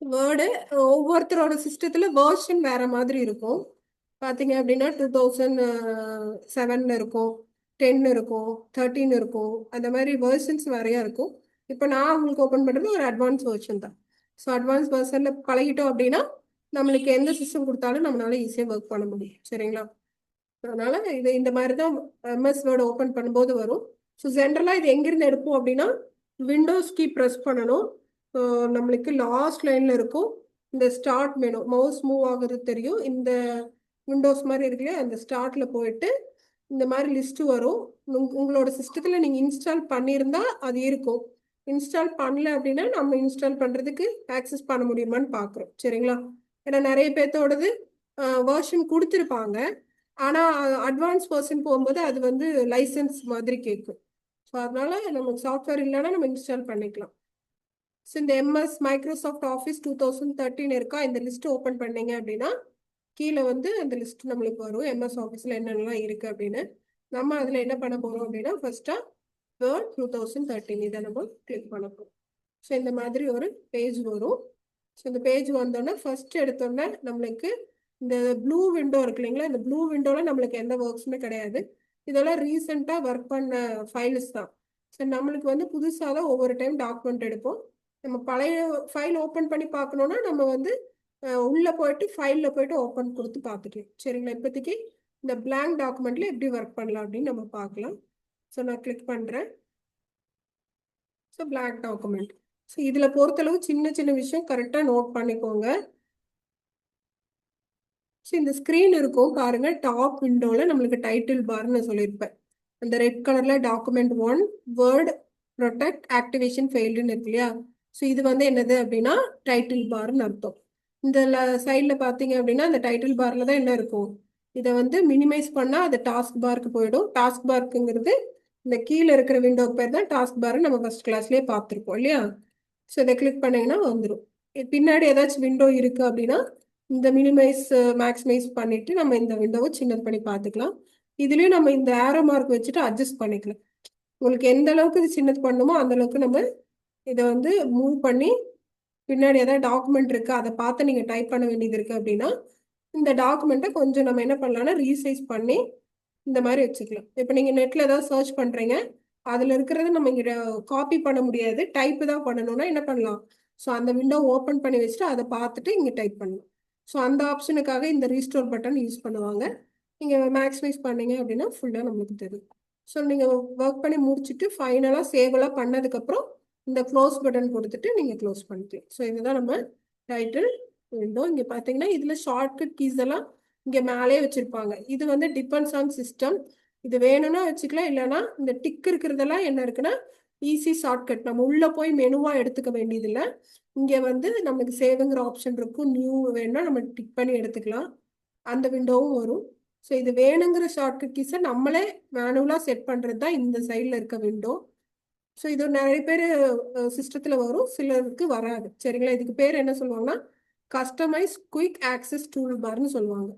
Word ஒவ்வொருத்தரோட சிஸ்டத்துல version வேற மாதிரி இருக்கும். பார்த்தீங்க அப்படின்னா 2007 இருக்கும், 10 இருக்கும், 13 இருக்கும். அந்த மாதிரி வேர்ஷன்ஸ் நிறைய இருக்கும். இப்போ நான் உங்களுக்கு ஓப்பன் பண்ணுறது ஒரு அட்வான்ஸ் வெர்ஷன் தான். ஸோ அட்வான்ஸ் வெர்ஷனில் பழகிட்டோம் அப்படின்னா நம்மளுக்கு எந்த சிஸ்டம் கொடுத்தாலும் நம்மளால ஈஸியாக ஒர்க் பண்ண முடியும். சரிங்களா? அதனால இது இந்த மாதிரி தான் எம்எஸ் வேர்டு ஓப்பன் பண்ணும்போது வரும். ஸோ ஜென்ரலாக இது எங்கிருந்து எடுப்போம் அப்படின்னா விண்டோஸ் கீ ப்ரெஸ் பண்ணணும். நம்மளுக்கு லாஸ்ட் லைன்ல இருக்கும் இந்த ஸ்டார்ட் மெனு, மவுஸ் மூவ் ஆகுறது தெரியும். இந்த விண்டோஸ் மாதிரி இருக்குல்லையா, அந்த ஸ்டார்ட்ல போயிட்டு இந்த மாதிரி லிஸ்ட் வரும். உங்களோட சிஸ்டத்தில் நீங்கள் இன்ஸ்டால் பண்ணியிருந்தா அது இருக்கும். இன்ஸ்டால் பண்ணல அப்படின்னா நம்ம இன்ஸ்டால் பண்ணுறதுக்கு ஆக்சஸ் பண்ண முடியுமான்னு பார்க்குறோம். சரிங்களா? ஏன்னா நிறைய பேர்த்தோடது வேர்ஷன் கொடுத்துருப்பாங்க. ஆனால் அட்வான்ஸ் வெர்ஷன் போகும்போது அது வந்து லைசன்ஸ் மாதிரி கேட்கும். ஸோ அதனால நமக்கு சாஃப்ட்வேர் இல்லைன்னா நம்ம இன்ஸ்டால் பண்ணிக்கலாம். ஸோ இந்த எம்எஸ் மைக்ரோசாஃப்ட் ஆஃபீஸ் 2013 இருக்கா, இந்த லிஸ்ட் ஓப்பன் பண்ணீங்க அப்படின்னா கீழே வந்து அந்த லிஸ்ட் நம்மளுக்கு வரும். எம்எஸ் ஆஃபீஸில் என்னென்னலாம் இருக்குது அப்படின்னு. நம்ம அதில் என்ன பண்ண போகிறோம் அப்படின்னா ஃபர்ஸ்ட்டாக வேர்ட் 2013 இதை நம்ம கிளிக் பண்ண போகிறோம். ஸோ இந்த மாதிரி ஒரு பேஜ் வரும். ஸோ இந்த பேஜ் வந்தோடனே ஃபர்ஸ்ட் எடுத்தோடனே நம்மளுக்கு இந்த ப்ளூ விண்டோ இருக்கு இல்லைங்களா, இந்த ப்ளூ விண்டோவில் நம்மளுக்கு எந்த ஒர்க்ஸுமே கிடையாது. இதெல்லாம் ரீசெண்டாக ஒர்க் பண்ண ஃபைல்ஸ் தான். ஸோ நம்மளுக்கு வந்து புதுசாக தான் ஒவ்வொரு டைம் டாக்குமெண்ட் எடுப்போம். நம்ம பழைய ஃபைல் ஓப்பன் பண்ணி பார்க்கணுன்னா நம்ம வந்து உள்ளே போயிட்டு ஃபைலில் போயிட்டு ஓப்பன் கொடுத்து பார்த்துக்கலாம். சரிங்களா? இப்போதைக்கு இந்த பிளாங்க் டாக்குமெண்ட்ல எப்படி ஒர்க் பண்ணலாம் அப்படின்னு நம்ம பார்க்கலாம். ஸோ நான் கிளிக் பண்ணுறேன். So blank document. ஸோ இதில் பொறுத்தளவு சின்ன சின்ன விஷயம் கரெக்டாக நோட் பண்ணிக்கோங்க. ஸோ இந்த ஸ்க்ரீன் இருக்கும் பாருங்க, டாப் விண்டோவில் நம்மளுக்கு டைட்டில் பார்னு சொல்லியிருப்பேன். அந்த ரெட் கலரில் டாக்குமெண்ட் 1 வேர்ட் ப்ரொடெக்ட் ஆக்டிவேஷன் ஃபெயில்டுன்னு இருக்கு இல்லையா. ஸோ இது வந்து என்னது அப்படின்னா டைட்டில் பார்னு அர்த்தம். இந்த சைடில் பார்த்தீங்க அப்படின்னா இந்த டைட்டில் பாரில் தான் என்ன இருக்கும், இதை வந்து மினிமைஸ் பண்ணால் அது டாஸ்க் பார்க்கு போயிடும். டாஸ்க் பார்க்குங்கிறது இந்த கீழே இருக்கிற விண்டோ பேர் தான் டாஸ்க் பார், நம்ம ஃபர்ஸ்ட் கிளாஸ்லேயே பார்த்துருப்போம் இல்லையா. ஸோ இதை கிளிக் பண்ணிங்கன்னா வந்துடும். பின்னாடி ஏதாச்சும் விண்டோ இருக்குது அப்படின்னா இந்த மினிமைஸ் மேக்ஸிமைஸ் பண்ணிட்டு நம்ம இந்த விண்டோவை சின்னது பண்ணி பார்த்துக்கலாம். இதுலேயும் நம்ம இந்த ஆரோ மார்க் வச்சுட்டு அட்ஜஸ்ட் பண்ணிக்கலாம். உங்களுக்கு எந்த அளவுக்கு இது சின்னது பண்ணணுமோ அந்த அளவுக்கு நம்ம இதை வந்து மூவ் பண்ணி பின்னாடி ஏதாவது டாக்குமெண்ட் இருக்கு அதை பார்த்து நீங்கள் டைப் பண்ண வேண்டியது இருக்கு அப்படின்னா இந்த டாக்குமெண்ட்டை கொஞ்சம் நம்ம என்ன பண்ணலாம்னா ரீசைஸ் பண்ணி இந்த மாதிரி வச்சுக்கலாம். இப்போ நீங்கள் நெட்டில் ஏதாவது சர்ச் பண்ணுறீங்க, அதில் இருக்கிறத நம்ம இங்கே காப்பி பண்ண முடியாது, டைப்பு தான் பண்ணணும்னா என்ன பண்ணலாம், ஸோ அந்த விண்டோ ஓப்பன் பண்ணி வச்சுட்டு அதை பார்த்துட்டு இங்கே டைப் பண்ணலாம். ஸோ அந்த ஆப்ஷனுக்காக இந்த ரீஸ்டோர் பட்டன் யூஸ் பண்ணுவாங்க. நீங்கள் மேக்ஸிமைஸ் பண்ணீங்க அப்படின்னா ஃபுல்லாக நம்மளுக்கு தெரியும். ஸோ நீங்கள் ஒர்க் பண்ணி முடிச்சுட்டு ஃபைனலாக சேவெல்லாம் பண்ணதுக்கப்புறம் இந்த க்ளோஸ் பட்டன் கொடுத்துட்டு நீங்கள் க்ளோஸ் பண்ணிக்கலாம். ஸோ இதுதான் நம்ம டைட்டில் விண்டோ. இங்கே பார்த்தீங்கன்னா இதில் ஷார்ட்கட் கீஸ் எல்லாம் இங்கே மேலே வச்சுருப்பாங்க. இது வந்து டிபெண்ட்ஸ் ஆன் சிஸ்டம். இது வேணும்னா வச்சுக்கலாம், இல்லைன்னா இந்த டிக் இருக்கிறதெல்லாம் என்ன இருக்குன்னா ஈஸி ஷார்ட்கட், நம்ம உள்ளே போய் மெனுவாக எடுத்துக்க வேண்டியதில்லை. இங்கே வந்து நமக்கு சேவுங்கிற ஆப்ஷன் இருக்கும், நியூ வேணும்னா நம்ம டிக் பண்ணி எடுத்துக்கலாம். அந்த விண்டோவும் வரும். ஸோ இது வேணுங்கிற ஷார்ட்கட் கீஸை நம்மளே மேனுவலாக செட் பண்ணுறது தான் இந்த சைடில் இருக்க விண்டோ. ஸோ இது நிறைய பேர் சிஸ்டத்தில் வரும், சிலருக்கு வராது. சரிங்களா? இதுக்கு பேர் என்ன சொல்லுவாங்கன்னா கஸ்டமைஸ் குயிக் ஆக்சஸ் டூல் பார்னு சொல்லுவாங்க.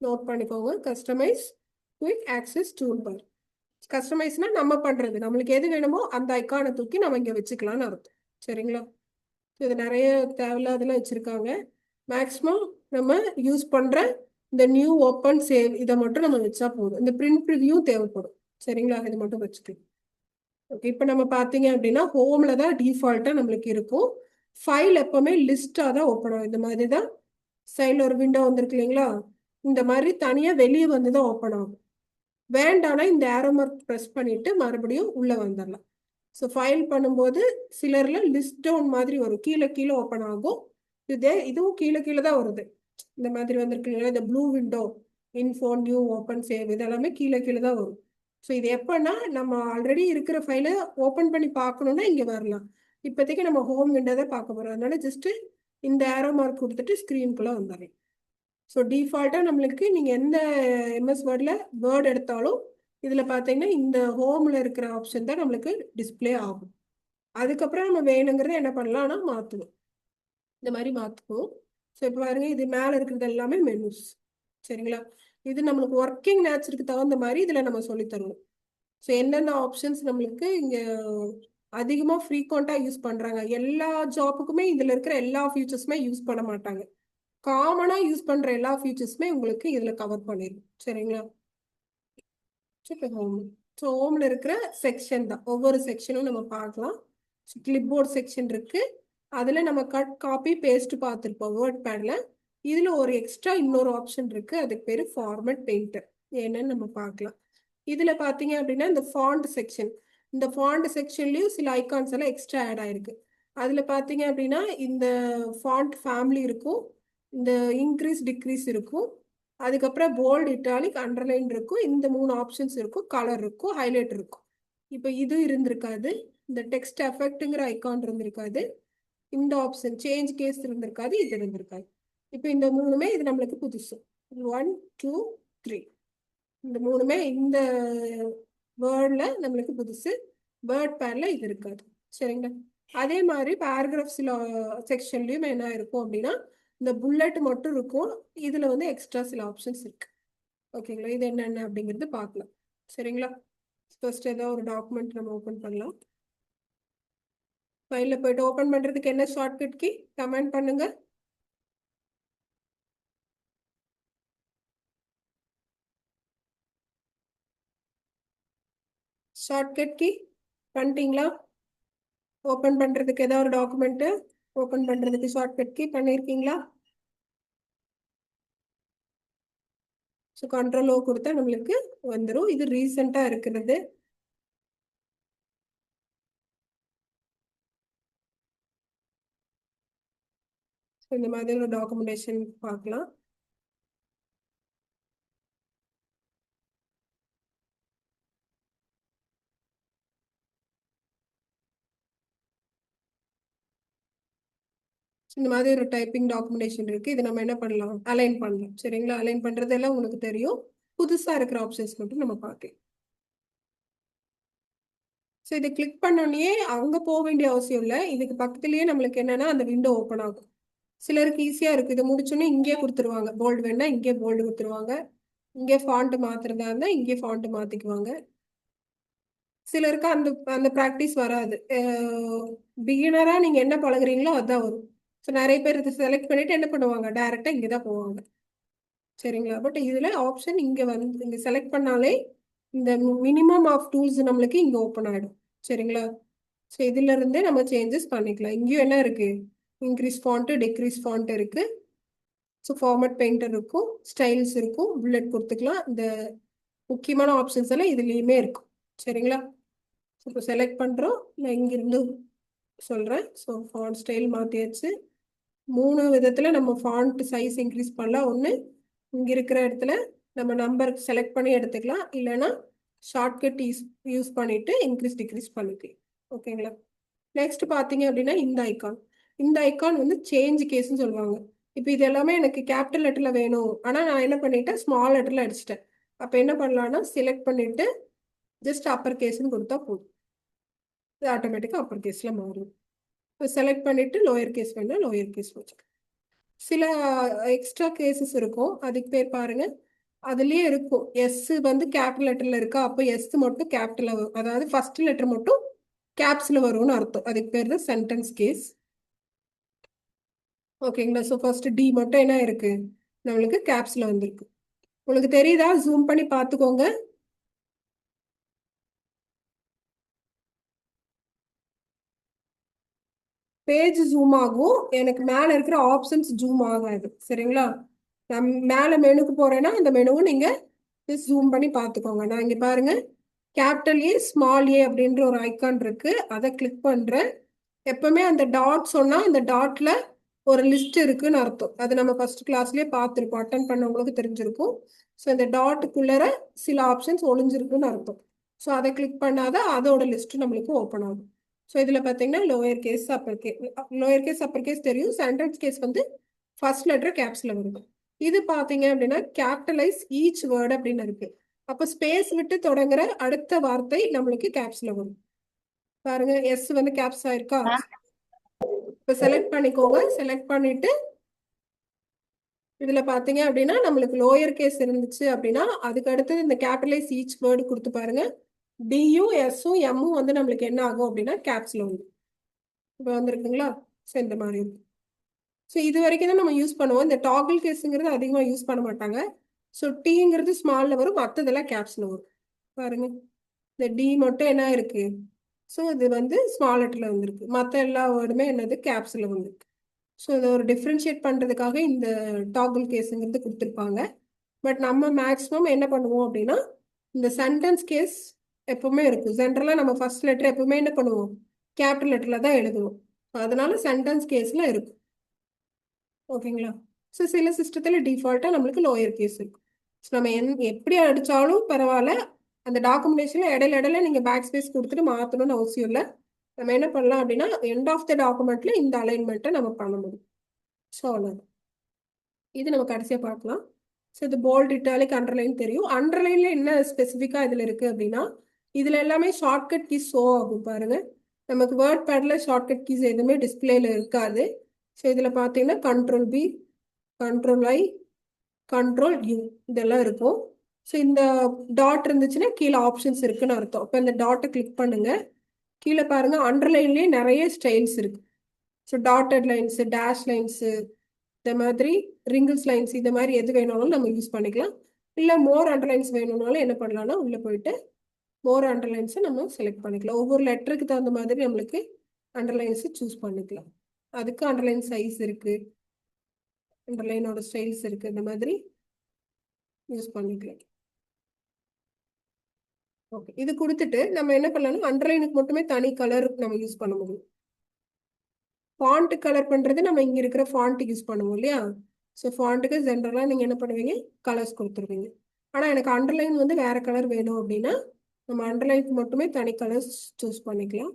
நோட் பண்ணிக்கோங்க, customize quick access tool bar. கஸ்டமைஸ்னா நம்ம பண்ணுறது, நம்மளுக்கு எது வேணுமோ அந்த ஐக்கானை தூக்கி நம்ம இங்கே வச்சுக்கலாம்னு அர்த்தம். சரிங்களா? இது நிறைய தேவையில்லாதெல்லாம் வச்சுருக்காங்க. மேக்ஸிமம் நம்ம யூஸ் பண்ணுற இந்த நியூ ஓப்பன் சேவ் இதை மட்டும் நம்ம வச்சா போதும். இந்த பிரிண்ட் ப்ரிவ்யூ தேவைப்படும். சரிங்களா? இது மட்டும் வச்சுக்கலாம். ஓகே, இப்போ நம்ம பார்த்தீங்க அப்படின்னா ஹோமில் தான் டிஃபால்ட்டாக நம்மளுக்கு இருக்கும். ஃபைல் எப்போவுமே லிஸ்ட்டாக தான் ஓப்பன் ஆகும். இந்த மாதிரி தான் சைடில் ஒரு விண்டோ வந்துருக்கு இல்லைங்களா, இந்த மாதிரி தனியாக வெளியே வந்து தான் ஓப்பன் ஆகும். வேண்டானா இந்த ஏரோ மார்க் ப்ரெஸ் பண்ணிவிட்டு மறுபடியும் உள்ளே வந்துடலாம். ஸோ ஃபைல் பண்ணும்போது சிலரில் லிஸ்ட் டவுன் மாதிரி வரும், கீழே கீழே ஓப்பன் ஆகும். இதுவும் கீழே கீழே தான் வருது. இந்த மாதிரி வந்திருக்கு இல்லைங்களா, இந்த blue window, info, new, open, save இது எல்லாமே கீழே கீழே தான் வரும். ஸோ இது எப்போன்னா நம்ம ஆல்ரெடி இருக்கிற ஃபைலை ஓப்பன் பண்ணி பார்க்கணுன்னா இங்கே வரலாம். இப்போதைக்கு நம்ம ஹோம் விண்டோ தான் பார்க்க போகிறோம், அதனால ஜஸ்ட்டு இந்த ஏரோ மார்க் கொடுத்துட்டு ஸ்க்ரீனுக்குள்ளே வந்துடுறேன். ஸோ டிஃபால்ட்டாக நம்மளுக்கு நீங்கள் எந்த எம்எஸ் வேர்டில் வேர்ட் எடுத்தாலும் இதில் பார்த்தீங்கன்னா இந்த ஹோமில் இருக்கிற ஆப்ஷன் தான் நம்மளுக்கு டிஸ்பிளே ஆகும். அதுக்கப்புறம் நம்ம வேணுங்கிறத என்ன பண்ணலாம்னா மாற்றுவோம், இந்த மாதிரி மாற்றுவோம். ஸோ இப்போ பாருங்க, இது மேலே இருக்கிறது எல்லாமே மெனுஸ். சரிங்களா? இது நம்மளுக்கு ஒர்க்கிங் நேச்சருக்கு தகுந்த மாதிரி இதில் நம்ம சொல்லி தருவோம். ஸோ என்னென்ன ஆப்ஷன்ஸ் நம்மளுக்கு இங்கே அதிகமா ஃப்ரீக்வெண்டா யூஸ் பண்றாங்க. எல்லா ஜாப்புக்குமே இதுல இருக்கிற எல்லா ஃபியூச்சர்ஸுமே யூஸ் பண்ண மாட்டாங்க. காமனா யூஸ் பண்ற எல்லா ஃபியூச்சர்ஸுமே உங்களுக்கு இதுல கவர் பண்ணிடும். சரிங்களா? ஹோம். ஸோ ஹோம்ல இருக்கிற செக்ஷன் தான். ஒவ்வொரு செக்ஷனும் நம்ம பார்க்கலாம். கிளிப் போர்ட் செக்ஷன் இருக்கு. அதுல நம்ம கட் காப்பி பேஸ்ட் பார்த்துருப்போம் வேர்ட் பேட்ல. இதுல ஒரு எக்ஸ்ட்ரா இன்னொரு ஆப்ஷன் இருக்கு. அதுக்கு பேரு ஃபார்மட் பெயிண்டர். என்னன்னு நம்ம பார்க்கலாம். இதுல பாத்தீங்க அப்படின்னா இந்த ஃபாண்ட் செக்ஷன். இந்த ஃபாண்ட் செக்ஷன்லயும் சில ஐகான்ஸ் எல்லாம் எக்ஸ்ட்ரா ஆட் ஆயிருக்கு. அதுல பாத்தீங்க அப்படின்னா இந்த ஃபாண்ட் ஃபேமிலி இருக்கும், இந்த இன்க்ரீஸ் டிக்ரீஸ் இருக்கும், அதுக்கப்புறம் போல்ட் இட்டாலிக் அண்டர்லைன் இருக்கும், இந்த 3 ஆப்ஷன்ஸ் இருக்கும், கலர் இருக்கும், ஹைலைட் இருக்கும். இப்போ இது இருந்திருக்காது, இந்த டெக்ஸ்ட் எஃபெக்ட்ங்கிற ஐகான் இருந்திருக்காது, இந்த ஆப்ஷன் சேஞ்ச் கேஸ் இருந்திருக்காது, இது இருந்திருக்காது. இப்போ இந்த 3மே இது நம்மளுக்கு புதுசு. 1 2 3 இந்த 3மே இந்த வேர்ட்ல நம்மளுக்கு புதுசு. வேர்ட் பேர்ல இது இருக்காது. சரிங்களா? அதே மாதிரி பேராகிராஃப் சில செக்ஷன்லயும் என்ன இருக்கும் அப்படின்னா இந்த புல்லட் மட்டும் இருக்கும். இதுல வந்து எக்ஸ்ட்ரா சில ஆப்ஷன்ஸ் இருக்கு. ஓகேங்களா? இது என்னென்ன அப்படிங்கிறது பார்க்கலாம். சரிங்களா? ஃபர்ஸ்ட் ஏதாவது ஒரு டாக்குமெண்ட் நம்ம ஓப்பன் பண்ணலாம். ஃபைல்ல போயிட்டு ஓப்பன் பண்றதுக்கு என்ன ஷார்ட்கட் கீ கமெண்ட் பண்ணுங்க. ஷார்ட்கட் கீ பண்ணிட்டீங்களா? ஓப்பன் பண்றதுக்கு ஏதாவது ஒரு டாக்குமெண்ட் ஓப்பன் பண்றதுக்கு ஷார்ட்கட் கீ பண்ணியிருக்கீங்களா? ஸோ கண்ட்ரோல் ஓ கொடுத்தா நம்மளுக்கு வந்துடும். இது ரீசெண்டாக இருக்கிறது. ஸோ இந்த மாதிரி ஒரு டாக்குமெண்டேஷன் பார்க்கலாம். இந்த மாதிரி ஒரு டைப்பிங் டாக்குமெண்டேஷன் இருக்கு. இது நம்ம என்ன பண்ணலாம்? அலைன் பண்ணலாம். சரிங்களா? அலைன் பண்றதெல்லாம் உங்களுக்கு தெரியும். புதுசா இருக்கிற ஆப்ஷன்ஸ் மட்டும் நம்ம பார்க்கலாம். ஸோ இதை கிளிக் பண்ணோடனே அங்க போக வேண்டிய அவசியம் இல்லை. இதுக்கு பக்கத்துலயே நம்மளுக்கு என்னன்னா அந்த விண்டோ ஓப்பன் ஆகும். சிலருக்கு ஈஸியா இருக்கு. இதை முடிச்சோன்னே இங்கே கொடுத்துருவாங்க. போல்டு வேணா இங்கே போல்டு கொடுத்துருவாங்க. இங்கே ஃபாண்ட் மாத்துறதா இருந்தா இங்கே ஃபாண்ட் மாத்திக்குவாங்க. சிலருக்கு அந்த அந்த ப்ராக்டிஸ் வராது. பிகினரா நீங்க என்ன பழகுறீங்களோ அதான் வரும். ஸோ நிறைய பேர் இதை செலக்ட் பண்ணிட்டு என்ன பண்ணுவாங்க? டைரக்டா இங்கே தான் போவாங்க. சரிங்களா? பட் இதுல ஆப்ஷன் இங்க வந்து இங்க செலக்ட் பண்ணாலே இந்த மினிமம் ஆஃப் டூல்ஸ் நம்மளுக்கு இங்க ஓப்பன் ஆயிடும். சரிங்களா? ஸோ இதுல இருந்தே நம்ம சேஞ்சஸ் பண்ணிக்கலாம். இங்கேயும் என்ன இருக்கு? இன்க்ரீஸ் ஃபாண்ட் டிக்ரீஸ் ஃபாண்ட் இருக்கு. ஸோ ஃபார்மட் பெயிண்டர் இருக்கும், ஸ்டைல்ஸ் இருக்கும், புல்லட் கொடுத்துக்கலாம். இந்த முக்கியமான ஆப்ஷன்ஸ் எல்லாம் இதுலயுமே இருக்கும். சரிங்களா? இப்போ செலக்ட் பண்றோம். நான் இங்கிருந்து சொல்றேன். So font style மாத்தியாச்சு. 3 விதத்துல நம்ம ஃபாண்ட் சைஸ் இன்க்ரீஸ் பண்ணலாம். ஒன்று இங்க இருக்கிற இடத்துல நம்ம நம்பர் செலக்ட் பண்ணி எடுத்துக்கலாம், இல்லைன்னா ஷார்ட்கட் யூஸ் பண்ணிட்டு இன்க்ரீஸ் டிக்ரீஸ் பண்ணிக்கலாம். ஓகேங்களா? நெக்ஸ்ட் பார்த்தீங்க அப்படின்னா இந்த ஐக்கான் வந்து சேஞ்ச் கேஸ்ன்னு சொல்லுவாங்க. இப்போ இது எல்லாமே எனக்கு கேபிட்டல் லெட்டர்ல வேணும், ஆனால் நான் என்ன பண்ணிட்டேன்? ஸ்மால் லெட்டர்ல அடிச்சிட்டேன். அப்போ என்ன பண்ணலாம்னா செலக்ட் பண்ணிட்டு ஜஸ்ட் அப்பர் கேஸ்ன்னு கொடுத்தா போதும். இது ஆட்டோமேட்டிக்காக அப்பர் கேஸ்ல மாறும். இப்போ செலக்ட் பண்ணிட்டு லோயர் கேஸ் வேணா லோயர் கேஸ் வச்சுக்கலாம். சில எக்ஸ்ட்ரா கேசஸ் இருக்கும். அதுக்கு பேர் பாருங்க. அதுலயே இருக்கும் எஸ் வந்து கேபிட்டல் லெட்டர்ல இருக்கா, அப்போ எஸ் மட்டும் கேபிட்டல் வரும். அதாவது ஃபர்ஸ்ட் லெட்டர் மட்டும் கேப்ஸ்ல வரும்னு அர்த்தம். அதுக்கு பேர் தான் சென்டென்ஸ் கேஸ். ஓகேங்களா? ஸோ ஃபர்ஸ்ட் டி மட்டும் என்ன இருக்கு? நம்மளுக்கு கேப்ஸ்ல வந்திருக்கு. உங்களுக்கு தெரியுதா? ஜூம் பண்ணி பார்த்துக்கோங்க. பேஜ் ஜூம் ஆகும், எனக்கு மேல இருக்கிற ஆப்ஷன்ஸ் ஜூம் ஆகாது. சரிங்களா? நான் மேல மெனுக்கு போறேன்னா அந்த மெனுவும் நீங்க ஜூம் பண்ணி பார்த்துக்கோங்க. நான் இங்க பாருங்க, கேபிட்டல் ஏ ஸ்மால் ஏ அப்படின்ற ஒரு ஐக்கான் இருக்கு. அதை கிளிக் பண்றேன். எப்பவுமே அந்த டாட் சொன்னா அந்த டாட்ல ஒரு லிஸ்ட் இருக்குன்னு அர்த்தம். அது நம்ம ஃபர்ஸ்ட் கிளாஸ்லயே பார்த்துருப்போம். அட்டன் பண்ணவங்களுக்கு தெரிஞ்சிருக்கும். ஸோ இந்த டாட்டுக்குள்ளர சில ஆப்ஷன்ஸ் ஒளிஞ்சிருக்குன்னு அர்த்தம். ஸோ அதை கிளிக் பண்ணாதான் அதோட லிஸ்ட் நம்மளுக்கு ஓப்பன் ஆகும். ஸோ இதுல பாத்தீங்கன்னா லோயர் கேஸ் அப்பர் கேஸ் தெரியும். சென்டென்ஸ் கேஸ் வந்து ஃபர்ஸ்ட் லெட்டர் கேப்ஸ்ல வருது. இது பாத்தீங்க அப்படின்னா கேபிட்டலைஸ் ஈச் வேர்டு அப்படின்னு இருக்கு. அப்ப ஸ்பேஸ் விட்டு தொடங்குற அடுத்த வார்த்தை நம்மளுக்கு கேப்ஸ்ல வரும். பாருங்க, எஸ் வந்து கேப்ஸ் ஆயிருக்கா? இப்ப செலக்ட் பண்ணிக்கோங்க. செலக்ட் பண்ணிட்டு இதுல பாத்தீங்க அப்படின்னா நம்மளுக்கு லோயர் கேஸ் இருந்துச்சு அப்படின்னா அதுக்கு அடுத்து இந்த கேபிட்டலைஸ் ஈச் வேர்டு கொடுத்து பாருங்க. டியும் எஸ்ஸும் எம்மும் வந்து நம்மளுக்கு என்ன ஆகும் அப்படின்னா கேப்ஸ்ல வந்து இப்போ வந்துருக்குங்களா. ஸோ இந்த மாதிரி இருக்கும். ஸோ இது வரைக்கும் தான் நம்ம யூஸ் பண்ணுவோம். இந்த டாகிள் கேஸுங்கிறது அதிகமாக யூஸ் பண்ண மாட்டாங்க. ஸோ டீங்கிறது ஸ்மாலில் வரும், மற்றதெல்லாம் கேப்ஸில் வரும். பாருங்க, இந்த டி மட்டும் என்ன இருக்கு, ஸோ இது வந்து ஸ்மால் லெட்டரில் வந்திருக்கு, மற்ற எல்லா வேர்டுமே என்னது கேப்ஸில் வந்திருக்கு. ஸோ இதை ஒரு டிஃப்ரென்ஷியேட் பண்ணுறதுக்காக இந்த டாகிள் கேஸுங்கிறது கொடுத்துருப்பாங்க. பட் நம்ம மேக்ஸிமம் என்ன பண்ணுவோம் அப்படின்னா இந்த சென்டென்ஸ் கேஸ் எப்பவுமே இருக்கும். ஜென்ரலாக நம்ம ஃபர்ஸ்ட் லெட்டர் எப்பவுமே என்ன பண்ணுவோம், கேபிட்டல் லெட்டரில் தான் எழுதுவோம். அதனால சென்டென்ஸ் கேஸில் இருக்கும். ஓகேங்களா. ஸோ சில சிஸ்டத்தில் டிஃபால்ட்டாக நம்மளுக்கு லோயர் கேஸ் இருக்கும். ஸோ நம்ம எப்படி அடித்தாலும் பரவாயில்ல, அந்த டாக்குமெண்டேஷனில் இடையில இடையில நீங்கள் பேக் ஸ்பேஸ் கொடுத்துட்டு மாற்றணும்னு அவசியம் இல்லை. நம்ம என்ன பண்ணலாம் அப்படின்னா எண்ட் ஆஃப் த டாக்குமெண்ட்ல இந்த அலைன்மெண்ட்டை நம்ம பண்ண முடியும். ஸோ அவ்வளோதான். இது நம்ம கடைசியாக பார்க்கலாம். ஸோ இது போல்ட், இட்டாலிக், அண்டர்லைன் தெரியும். அண்டர்லைன்ல என்ன ஸ்பெசிஃபிக்காக இதில் இருக்குது அப்படின்னா இதில் எல்லாமே ஷார்ட்கட் கீஸ் ஷோ ஆகும். பாருங்க, நமக்கு வேர்ட் பேடில் ஷார்ட்கட் கீஸ் எதுவுமே டிஸ்பிளேல இருக்காது. ஸோ இதில் பார்த்தீங்கன்னா control P, control I, control U இதெல்லாம் இருக்கும். ஸோ இந்த டாட் இருந்துச்சுன்னா கீழே ஆப்ஷன்ஸ் இருக்குன்னு அர்த்தம். இப்போ இந்த டாட்டை கிளிக் பண்ணுங்க, கீழே பாருங்க அண்டர்லைன்லேயே நிறைய ஸ்டைல்ஸ் இருக்கு. So dotted lines, dash lines, இந்த மாதிரி ரிங்கிள்ஸ் லைன்ஸ், இந்த மாதிரி எது வேணாலும் நம்ம யூஸ் பண்ணிக்கலாம். இல்லை மோர் அண்டர்லைன்ஸ் வேணும்னாலும் என்ன பண்ணலாம்னா உள்ளே போயிட்டு மோர் அண்டர்லைன்ஸை நம்ம செலக்ட் பண்ணிக்கலாம். ஒவ்வொரு லெட்டருக்கு தகுந்த மாதிரி நம்மளுக்கு அண்டர்லைன்ஸை சூஸ் பண்ணிக்கலாம். அதுக்கு அண்டர்லைன் சைஸ் இருக்கு, அண்டர்லைனோட ஸ்டைல்ஸ் இருக்கு, இந்த மாதிரி யூஸ் பண்ணிக்கலாம். ஓகே, இது கொடுத்துட்டு நம்ம என்ன பண்ணலாம்னா அண்டர்லைனுக்கு மட்டுமே தனி கலர் நம்ம யூஸ் பண்ண முடியும். ஃபாண்ட் கலர் பண்றது நம்ம இங்க இருக்கிற ஃபாண்ட் யூஸ் பண்ணுவோம் இல்லையா. ஸோ ஃபாண்ட்டுக்கு ஜென்ரலாக நீங்கள் என்ன பண்ணுவீங்க, கலர்ஸ் கொடுத்துருவீங்க. ஆனால் எனக்கு அண்டர்லைன் வந்து வேற கலர் வேணும் அப்படின்னா நம்ம அண்டர்லைனுக்கு மட்டுமே தனி கலர்ஸ் சூஸ் பண்ணிக்கலாம்.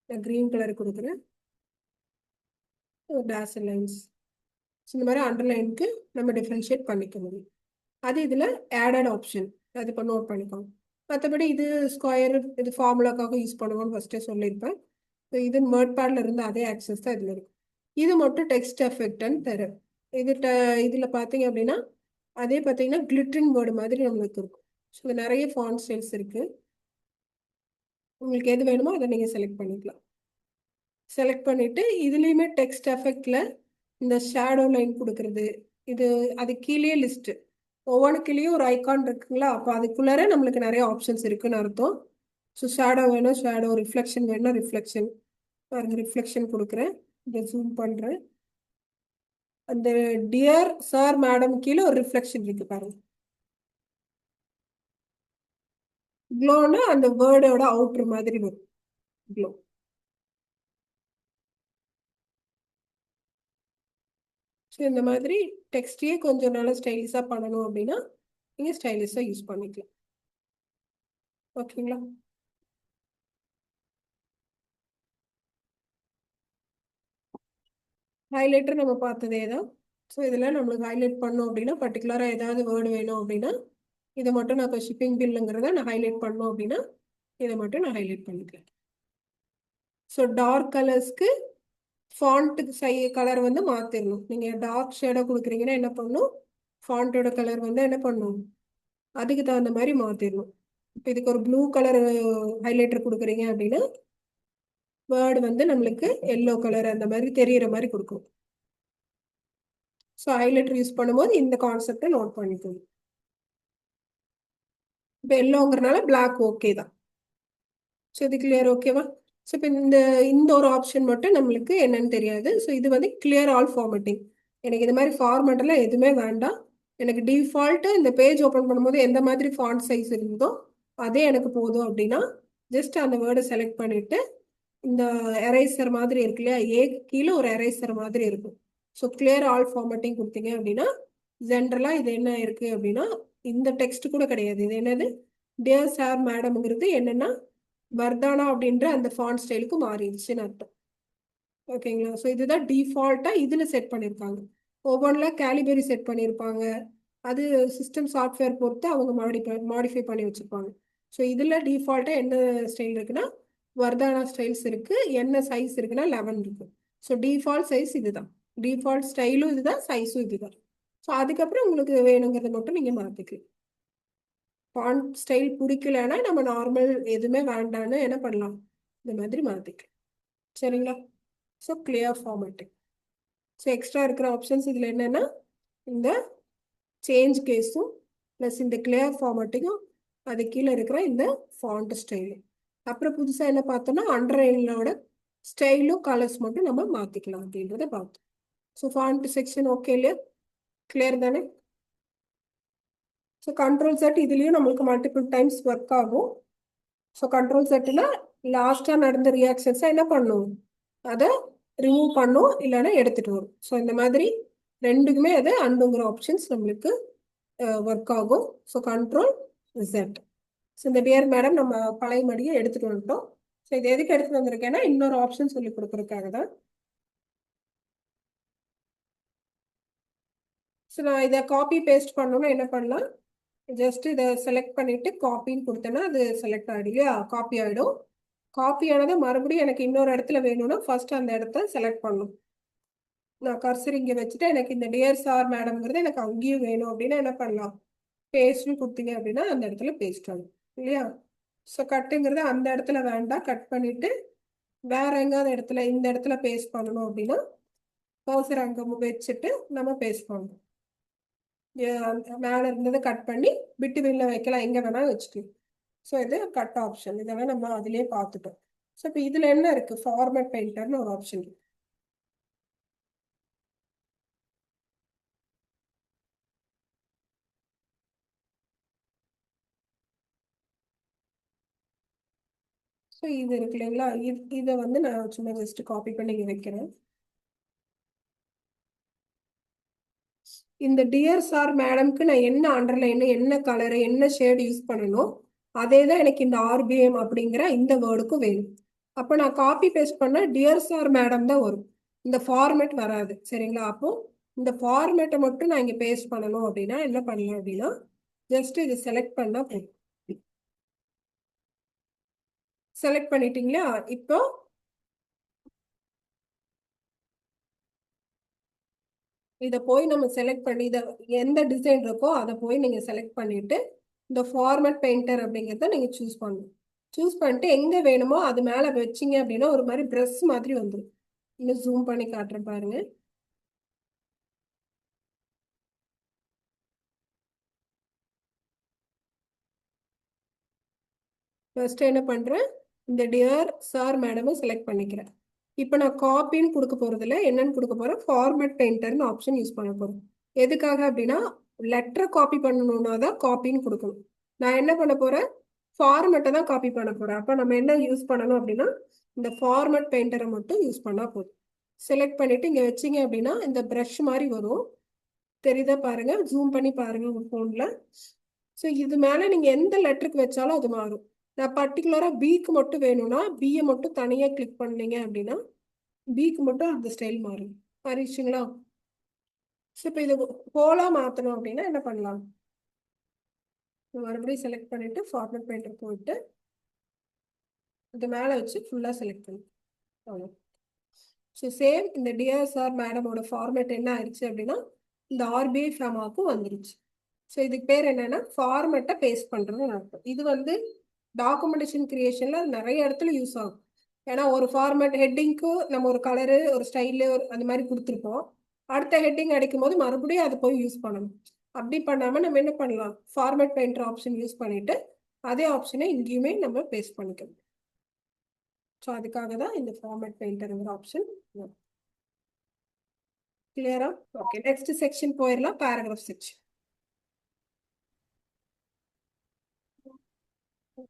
நான் க்ரீன் கலர் கொடுக்குறேன், டேஷ் லைன்ஸ். ஸோ இந்த மாதிரி அண்டர்லைனுக்கு நம்ம டிஃப்ரென்ஷியேட் பண்ணிக்க முடியும். அது இதில் ஆடட் ஆப்ஷன், அது இப்போ நோட் பண்ணிக்கோங்க. மற்றபடி இது ஸ்கொயர், இது ஃபார்முலாக்காக யூஸ் பண்ணுவோம்னு ஃபஸ்ட்டே சொல்லியிருப்பேன். ஸோ இது வேர்ட் பேடில் இருந்து அதே ஆக்சஸ் தான் இதில் இருக்கும். இது மட்டும் டெக்ஸ்ட் எஃபெக்ட்னு தரும். இது இதில் பார்த்தீங்க அப்படின்னா அதே பார்த்தீங்கன்னா கிளிட்டரிங் வேர்டு மாதிரி நம்மளுக்கு இருக்கும். ஸோ நிறைய ஃபாண்ட் ஸ்டைல்ஸ் இருக்குது. உங்களுக்கு எது வேணுமோ அதை நீங்கள் செலக்ட் பண்ணிக்கலாம். செலக்ட் பண்ணிவிட்டு இதுலேயுமே டெக்ஸ்ட் எஃபெக்டில் இந்த ஷேடோ லைன் கொடுக்குறது, இது அது கீழே லிஸ்ட்டு ஒவ்வொன்றுக்குள்ளேயும் ஒரு ஐகான் இருக்குங்களா. அப்போ அதுக்குள்ளார நம்மளுக்கு நிறைய ஆப்ஷன்ஸ் இருக்குன்னு அர்த்தம். ஸோ ஷேடோ வேணும் ஷேடோ, ரிஃப்ளெக்ஷன் வேணும்னா ரிஃப்ளெக்ஷன். பாருங்க, ரிஃப்ளெக்ஷன் கொடுக்குறேன், இதை ஜூம் பண்ணுறேன். அந்த டியர் சார் மேடம் கீழே ஒரு ரிஃப்ளெக்ஷன் இருக்கு பாருங்க. க்ளோன்னா அந்த வேர்டோட அவுட்ரு மாதிரி வரும் க்ளோ. ஸோ இந்த மாதிரி டெக்ஸ்டையே கொஞ்சம் நல்லா ஸ்டைலிஷாக பண்ணணும் அப்படின்னா நீங்கள் ஸ்டைலிஷாக யூஸ் பண்ணிக்கலாம். ஓகேங்களா. ஹைலைட்டர் நம்ம பார்த்ததே தான். ஸோ இதெல்லாம் நம்மளுக்கு ஹைலைட் பண்ணோம் அப்படின்னா பர்டிகுலராக ஏதாவது வேர்டு வேணும் அப்படின்னா இதை மட்டும் நான் இப்போ ஷிப்பிங் பில்லுங்கிறத நான் ஹைலைட் பண்ணோம் அப்படின்னா இதை மட்டும் நான் ஹைலைட் பண்ணிக்கிறேன். ஸோ டார்க் கலர்ஸ்க்கு ஃபாண்ட்டுக்கு கலர் வந்து மாற்றிடணும். நீங்கள் டார்க் ஷேடோ கொடுக்குறீங்கன்னா என்ன பண்ணணும், ஃபாண்ட்டோட கலர் வந்து என்ன பண்ணணும், அதுக்கு தகுந்த மாதிரி மாற்றிடணும். இப்போ இதுக்கு ஒரு ப்ளூ கலர் ஹைலைட்டர் கொடுக்குறீங்க அப்படின்னா வேர்டு வந்து நம்மளுக்கு எல்லோ கலர் அந்த மாதிரி தெரியிற மாதிரி கொடுக்கும். ஸோ ஹைலைட்டர் யூஸ் பண்ணும்போது இந்த கான்செப்டை நோட் பண்ணிக்கணும். இப்போ எல்லோங்கிறனால பிளாக் ஓகே தான். ஸோ இது கிளியர் ஓகேவா. ஸோ இப்போ இந்த ஒரு ஆப்ஷன் மட்டும் நம்மளுக்கு என்னன்னு தெரியாது. ஸோ இது வந்து கிளியர் ஆல் ஃபார்மேட்டிங். எனக்கு இது மாதிரி ஃபார்மேட்டெல்லாம் எதுவுமே வேண்டாம், எனக்கு டிஃபால்ட்டு இந்த பேஜ் ஓப்பன் பண்ணும்போது எந்த மாதிரி ஃபாண்ட் சைஸ் இருந்ததோ அதே எனக்கு போதும் அப்படின்னா ஜஸ்ட் அந்த வேர்டை செலக்ட் பண்ணிவிட்டு இந்த எரேசர் மாதிரி இருக்கு இல்லையா, ஏக்கு கீழே ஒரு எரேசர் மாதிரி இருக்கும். ஸோ கிளியர் ஆல் ஃபார்மேட்டிங் கொடுத்தீங்க அப்படின்னா ஜென்ரலாக இது என்ன இருக்குது அப்படின்னா இந்த டெக்ஸ்ட் கூட கிடையாது. இது என்னது, டியர் சார் மேடம்ங்கிறது என்னென்னா வர்தானா அப்படின்ற அந்த ஃபாண்ட் ஸ்டைலுக்கு மாறிடுச்சுன்னு அர்த்தம். ஓகேங்களா. ஸோ இதுதான் டிஃபால்ட்டாக இதில் செட் பண்ணியிருக்காங்க. ஒவ்வொன்றில் கேலிபரி செட் பண்ணியிருப்பாங்க, அது சிஸ்டம் சாஃப்ட்வேர் பொறுத்து அவங்க மாடிஃபை பண்ணி வச்சுருப்பாங்க. ஸோ இதில் டிஃபால்ட்டாக என்ன ஸ்டைல் இருக்குன்னா வர்தானா ஸ்டைல்ஸ் இருக்குது, என்ன சைஸ் இருக்குன்னா 11 இருக்கு. ஸோ டிஃபால்ட் சைஸ் இதுதான், டிஃபால்ட் ஸ்டைலும் இதுதான், சைஸும் இதுதான். ஸோ அதுக்கப்புறம் உங்களுக்கு வேணுங்கிறத மட்டும் நீங்கள் மாற்றிக்கலாம். ஃபாண்ட் ஸ்டைல் பிடிக்கலன்னா நம்ம நார்மல் எதுவுமே வேண்டான்னு என்ன பண்ணலாம், இந்த மாதிரி மாற்றிக்கலாம். சரிங்களா? So clear formatting. So extra இருக்கிற ஆப்ஷன்ஸ் இதில் என்னென்னா இந்த சேஞ்ச் கேஸும் ப்ளஸ் இந்த கிளியர் ஃபார்மேட்டிங்கும் அது கீழே இருக்கிற இந்த ஃபாண்ட் ஸ்டைலு. அப்புறம் புதுசாக என்ன பார்த்தோம்னா அண்டர்லைனோட ஸ்டைலும் கலர்ஸ் மட்டும் நம்ம மாற்றிக்கலாம் அப்படின்றத பார்த்தோம். ஸோ ஃபாண்ட் செக்ஷன் ஓகே இல்லையா? கிளியர் தானே? ஸோ கண்ட்ரோல் செட் இதுலேயும் நம்மளுக்கு மல்டிபிள் டைம்ஸ் ஒர்க் ஆகும். ஸோ கண்ட்ரோல் செட்டில் லாஸ்ட்டாக நடந்த ரியாக்ஷன்ஸை என்ன பண்ணும், அதை ரிமூவ் பண்ணும், இல்லைன்னா எடுத்துகிட்டு வரும். ஸோ இந்த மாதிரி ரெண்டுக்குமே அது அண்டுங்கிற ஆப்ஷன்ஸ் நம்மளுக்கு ஒர்க் ஆகும். So control set. ஸோ இந்த டியர் மேடம் நம்ம பழைய மடியை எடுத்துகிட்டு வந்துட்டோம். ஸோ இது எதுக்கு எடுத்துகிட்டு வந்திருக்கேன்னா இன்னொரு ஆப்ஷன் சொல்லி கொடுக்குறதுக்காக தான். ஸோ நான் இதை காப்பி பேஸ்ட் பண்ணணும்னா என்ன பண்ணலாம், ஜஸ்ட் இதை செலக்ட் பண்ணிட்டு காப்பின்னு கொடுத்தேன்னா அது செலக்ட் ஆகிடும் இல்லையா, காப்பி ஆகிடும். காப்பி ஆனதை மறுபடியும் எனக்கு இன்னொரு இடத்துல வேணும்னா ஃபர்ஸ்ட் அந்த இடத்த செலக்ட் பண்ணணும். நான் கர்சர் இங்கே வச்சுட்டு எனக்கு இந்த டியர் சார் மேடம்ங்கிறது எனக்கு அங்கேயும் வேணும் அப்படின்னா என்ன பண்ணலாம், பேஸ்ட்னு கொடுத்தீங்க அப்படின்னா அந்த இடத்துல பேஸ்ட் ஆகும் இல்லையா. ஸோ கட்டுங்கிறது அந்த இடத்துல வேண்டாம், கட் பண்ணிட்டு வேற எங்காவது இடத்துல இந்த இடத்துல பேஸ்ட் பண்ணணும் அப்படின்னா கர்சர் அங்கே வச்சுட்டு நம்ம பேஸ்ட் பண்ணணும். மேலே இருந்ததை கட் பண்ணி விட்டு வெளில வைக்கலாம், எங்கே வேணாலும் வச்சுக்கலாம். ஸோ இது கட் ஆப்ஷன், இதெல்லாம் நம்ம அதிலே பார்த்துட்டோம். ஸோ இப்போ இதில் என்ன இருக்குது, ஃபார்மேட் பெயிண்டர்னு ஒரு ஆப்ஷன் இருக்கு. ஸோ இது இருக்கு இல்லைங்களா, இதை வந்து நான் சும்மா ஜஸ்ட் காப்பி பண்ணி இங்கே வைக்கிறேன். இந்த டியர் சார் மேடம்க்கு நான் என்ன அண்டர்லைன், என்ன கலரு, என்ன ஷேடு யூஸ் பண்ணணும், அதே தான் எனக்கு இந்த ஆர்பிஎம் அப்படிங்கிற இந்த வேர்டுக்கும் வேணும். அப்போ நான் காப்பி பேஸ்ட் பண்ணால் டியர் சார் மேடம் தான் வரும், இந்த ஃபார்மேட் வராது. சரிங்களா? அப்போ இந்த ஃபார்மேட்டை மட்டும் நான் இங்கே பேஸ்ட் பண்ணணும் அப்படின்னா என்ன பண்ணலாம் அப்படின்னா ஜஸ்ட் இது செலக்ட் பண்ணால் போதும். செலக்ட் பண்ணிட்டீங்களா? இப்போ இதை போய் நம்ம செலக்ட் பண்ணி இதை எந்த டிசைன் இருக்கோ அதை போய் நீங்கள் செலக்ட் பண்ணிட்டு இந்த ஃபார்மேட் பெயிண்டர் அப்படிங்கிறத நீங்கள் சூஸ் பண்ணணும். சூஸ் பண்ணிட்டு எங்கே வேணுமோ அது மேலே வச்சிங்க அப்படின்னா ஒரு மாதிரி ப்ரெஷ் மாதிரி வந்துடும். இன்னும் ஜூம் பண்ணி காட்டுறேன் பாருங்க. ஃபர்ஸ்ட் என்ன பண்ணுறேன், இந்த டியர் சார் மேடமை செலக்ட் பண்ணிக்கிறேன். இப்போ நான் காப்பின்னு கொடுக்க போகிறதுல என்னன்னு கொடுக்க போகிறேன், ஃபார்மேட் பெயிண்டர்னு ஆப்ஷன் யூஸ் பண்ண போகிறேன். எதுக்காக அப்படின்னா லெட்டரை காப்பி பண்ணணும்னா தான் காப்பின்னு கொடுக்கணும். நான் என்ன பண்ண போகிறேன், ஃபார்மேட்டை தான் காப்பி பண்ண போகிறேன். அப்போ நம்ம என்ன யூஸ் பண்ணணும் அப்படின்னா இந்த ஃபார்மேட் பெயிண்டரை மட்டும் யூஸ் பண்ணால் போதும். செலக்ட் பண்ணிவிட்டு இங்கே வச்சிங்க அப்படின்னா இந்த ப்ரஷ் மாதிரி வரும், தெரியுதா பாருங்க, ஜூம் பண்ணி பாருங்க உங்கள் ஃபோனில். ஸோ இது மேலே நீங்கள் எந்த லெட்டருக்கு வச்சாலும் அது மாறும். நான் பர்டிகுலராக பிக்கு மட்டும் வேணும்னா பியை மட்டும் தனியாக கிளிக் பண்ணீங்க அப்படின்னா பிக்கு மட்டும் அந்த ஸ்டைல் மாறும். மாறிடுச்சுங்களா? ஸோ இப்போ இதை ஹோலாக மாற்றணும் அப்படின்னா என்ன பண்ணலாம், மறுபடியும் செலக்ட் பண்ணிவிட்டு ஃபார்மேட் பெயிண்டர் போயிட்டு இது மேலே வச்சு ஃபுல்லாக செலக்ட் பண்ணி அவ்வளோ. ஸோ சேம் இந்த டிஎஸ்ஆர் மேடமோட ஃபார்மேட் என்ன ஆயிடுச்சு அப்படின்னா இந்த ஆர்பிஐ ஃபேமாவுக்கும் வந்துருச்சு. ஸோ இதுக்கு பேர் என்னன்னா ஃபார்மேட்டை பேஸ்ட் பண்ணுறதுன்னு அர்த்தம். இது வந்து டாக்குமெண்டேஷன் கிரியேஷனில் நிறைய இடத்துல யூஸ் ஆகும். ஏன்னா ஒரு ஃபார்மேட் ஹெட்டிங்க்கு நம்ம ஒரு கலரு ஒரு ஸ்டைலு அந்த மாதிரி கொடுத்துருப்போம், அடுத்த ஹெட்டிங் அடிக்கும் போது மறுபடியும் அதை போய் யூஸ் பண்ணணும். அப்படி பண்ணாமல் நம்ம என்ன பண்ணலாம், ஃபார்மேட் பெயிண்டர் ஆப்ஷன் யூஸ் பண்ணிட்டு அதே ஆப்ஷனை இங்கேயுமே நம்ம பேஸ்ட் பண்ணிக்கணும். ஸோ அதுக்காக தான் இந்த ஃபார்மேட் பெயிண்டருங்கிற ஆப்ஷன். கிளியரா? ஓகே, நெக்ஸ்ட் செக்ஷன் போயிடலாம், பேராகிராஃப் செக்ஷன்.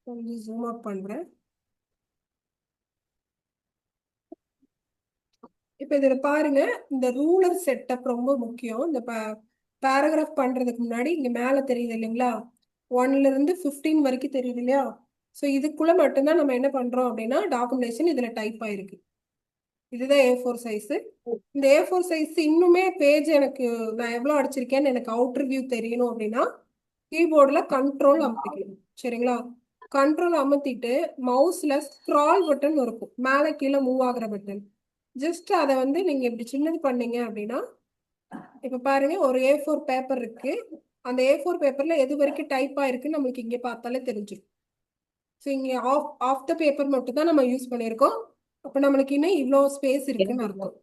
கொஞ்சம் ஜூம் அப் பண்ணுறேன். இப்போ இதில் பாருங்க, இந்த ரூலர் செட்டப் ரொம்ப முக்கியம். இந்த பேராகிராஃப் பண்ணுறதுக்கு முன்னாடி இங்கே மேலே தெரியுது இல்லைங்களா, 1லேருந்து 15 வரைக்கும் தெரியுது இல்லையா. ஸோ இதுக்குள்ளே மட்டும்தான் நம்ம என்ன பண்ணுறோம் அப்படின்னா டாக்குமெண்டேஷன் இதில் டைப் ஆயிருக்கு. இதுதான் A4 சைஸு. இந்த A4 சைஸ் இன்னுமே பேஜ் எனக்கு நான் எவ்வளோ அடிச்சிருக்கேன்னு எனக்கு அவுட்டர் வியூ தெரியணும் அப்படின்னா கீபோர்டில் கண்ட்ரோல் அமுத்திக்கணும். சரிங்களா? கண்ட்ரோல் அமுத்திட்டு மவுஸில் ஸ்க்ரால் பட்டன் இருக்கும், மேலே கீழே மூவ் ஆகிற பட்டன். ஜஸ்ட் அதை வந்து நீங்கள் இப்படி சின்னது பண்ணீங்க அப்படின்னா இப்போ பாருங்க ஒரு A4 பேப்பர் இருக்கு, அந்த A4 பேப்பர்ல எது வரைக்கும் டைப் ஆயிருக்குன்னு நம்மளுக்கு இங்க பார்த்தாலே தெரிஞ்சிடும். ஸோ இங்க ஆஃப் த பேப்பர் மட்டும் தான் நம்ம யூஸ் பண்ணியிருக்கோம். அப்போ நம்மளுக்கு இன்னும் இவ்வளோ ஸ்பேஸ் இருக்குன்னு அர்த்தம்.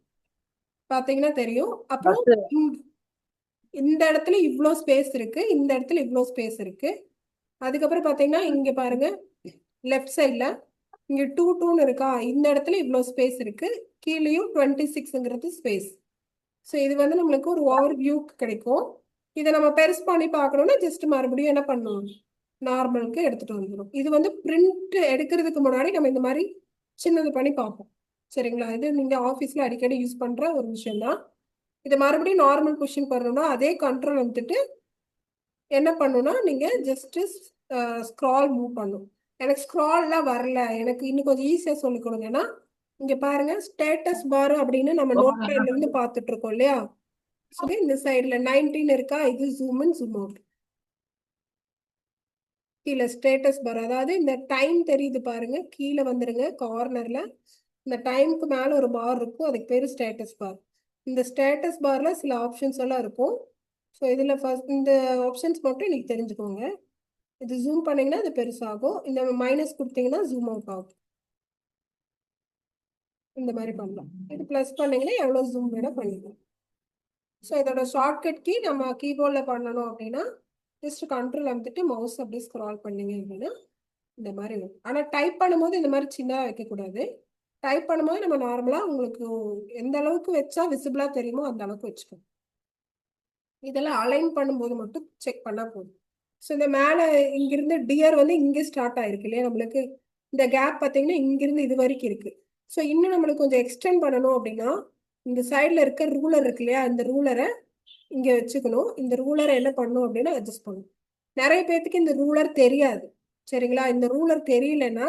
பார்த்தீங்கன்னா தெரியும். அப்புறம் இந்த இடத்துல இவ்வளோ ஸ்பேஸ் இருக்கு, இந்த இடத்துல இவ்வளோ ஸ்பேஸ் இருக்கு. அதுக்கப்புறம் பார்த்தீங்கன்னா இங்க பாருங்க, லெஃப்ட் சைடில் இங்க 2 இருக்கா, இந்த இடத்துல இவ்வளோ ஸ்பேஸ் இருக்கு, கீழேயும் 26ங்கிறது ஸ்பேஸ். ஸோ இது வந்து நம்மளுக்கு ஒரு ஓவர் வியூக்கு கிடைக்கும். இதை நம்ம பெருசு பண்ணி பார்க்கணும்னா ஜஸ்ட் மறுபடியும் என்ன பண்ணணும், நார்மலுக்கு எடுத்துட்டு வந்துடும். இது வந்து பிரிண்ட் எடுக்கிறதுக்கு முன்னாடி நம்ம இந்த மாதிரி சின்னது பண்ணி பார்ப்போம். சரிங்களா? இது நீங்க ஆஃபீஸ்ல அடிக்கடி யூஸ் பண்ற ஒரு விஷயம் தான். இதை மறுபடியும் நார்மல் கொஸ்டின் பண்ணணும்னா அதே கண்ட்ரோல் வந்துட்டு என்ன பண்ணணும்னா நீங்க ஜஸ்ட் ஸ்க்ரால் மூவ் பண்ணும். எனக்கு ஸ்க்ரால்லாம் வரல, எனக்கு இன்னும் கொஞ்சம் ஈஸியா சொல்லி கொடுங்கன்னா இங்க பாருங்க, ஸ்டேட்டஸ் பார் அப்படின்னு நம்ம நோட் பேட்ல இருந்து பார்த்துட்டு இருக்கோம் இல்லையா? இந்த சைடுல 19 இருக்கா, இது ஜூம் இன் ஜூம் அவுட். கீழே ஸ்டேட்டஸ் பார், அதாவது இந்த டைம் தெரியுது பாருங்க, கீழே வந்துருங்க கார்னர்ல. இந்த டைமுக்கு மேல ஒரு பார் இருக்கும், அதுக்கு பேரு ஸ்டேட்டஸ் பார். இந்த ஸ்டேட்டஸ் பார்ல சில ஆப்ஷன்ஸ் எல்லாம் இருக்கும். ஸோ இதுல ஃபர்ஸ்ட் இந்த ஆப்ஷன்ஸ் மட்டும் இன்னைக்கு தெரிஞ்சுக்கோங்க. இது ஜூம் பண்ணீங்கன்னா இது பெருசாகும், இந்த மைனஸ் கொடுத்தீங்கன்னா ஜூம் அவுட் ஆகும். இந்த மாதிரி பண்ணலாம். இது பிளஸ் பண்ணீங்கன்னா எவ்வளவு ஜூம் வேணா பண்ணிக்கலாம். ஸோ இதோட ஷார்ட்கட் கீ நம்ம கீபோர்டில் பண்ணணும் அப்படின்னா ஜஸ்ட் கண்ட்ரோல் வந்துட்டு மவுஸ் அப்படியே ஸ்க்ரால் பண்ணீங்க அப்படின்னா இந்த மாதிரி வரும். ஆனால் டைப் பண்ணும்போது இந்த மாதிரி சின்னதாக வைக்கக்கூடாது. டைப் பண்ணும்போது நம்ம நார்மலாக உங்களுக்கு எந்த அளவுக்கு வச்சா விசிபிளாக தெரியுமோ அந்த அளவுக்கு வச்சுக்கணும். இதெல்லாம் அலைன் பண்ணும்போது மட்டும் செக் பண்ணால் போதும். ஸோ இந்த மேலே இங்கிருந்து டியர் வந்து இங்கே ஸ்டார்ட் ஆயிருக்கு இல்லையா, நம்மளுக்கு இந்த கேப் பார்த்தீங்கன்னா இங்கிருந்து இது வரைக்கும் இருக்கு. ஸோ இன்னும் நம்மளுக்கு கொஞ்சம் எக்ஸ்டெண்ட் பண்ணணும் அப்படின்னா இந்த சைடில் இருக்க ரூலர் இருக்கு இல்லையா, இந்த ரூலரை இங்கே வச்சுக்கணும். இந்த ரூலரை என்ன பண்ணணும் அப்படின்னா அட்ஜஸ்ட் பண்ணணும். நிறைய பேர்த்துக்கு இந்த ரூலர் தெரியாது. சரிங்களா? இந்த ரூலர் தெரியலன்னா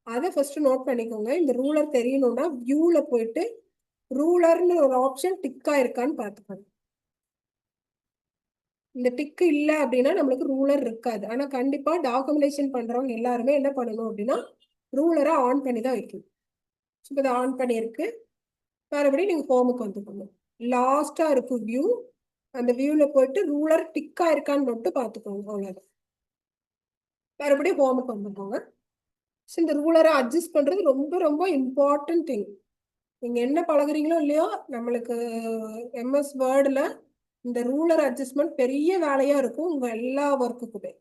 அதை ஃபர்ஸ்ட் நோட் பண்ணிக்கோங்க. இந்த ரூலர் தெரியணும்னா வியூல போயிட்டு ரூலர்னு ஒரு ஆப்ஷன் டிக்கா இருக்கான்னு பார்த்துக்கணும். இந்த டிக்கு இல்லை அப்படின்னா நம்மளுக்கு ரூலர் இருக்காது. ஆனா கண்டிப்பா டாக்குமெண்டேஷன் பண்றவங்க எல்லாருமே என்ன பண்ணணும் அப்படின்னா ரூலரை ஆன் பண்ணி தான் வைக்கணும். இப்போ இதை ஆன் பண்ணியிருக்கு. மறுபடியும் நீங்க ஹோமுக்கு வந்துக்கணும். லாஸ்டா இருக்கும் வியூ, அந்த வியூல போயிட்டு ரூலர் டிக்கா இருக்கான்னு மட்டும் பார்த்துக்கோங்க, அவ்வளவுதான். மறுபடியும் ஹோமுக்கு வந்துக்கோங்க. இந்த ரூலரை அட்ஜஸ்ட் பண்றது ரொம்ப ரொம்ப இம்பார்ட்டன்ட் திங். நீங்க என்ன பழகுறீங்களோ இல்லையோ, நம்மளுக்கு எம்எஸ் வேர்டுல இந்த ரூலர் அட்ஜஸ்ட்மெண்ட் பெரிய வேலையா இருக்கும் உங்க எல்லா ஒர்க்குக்குமே.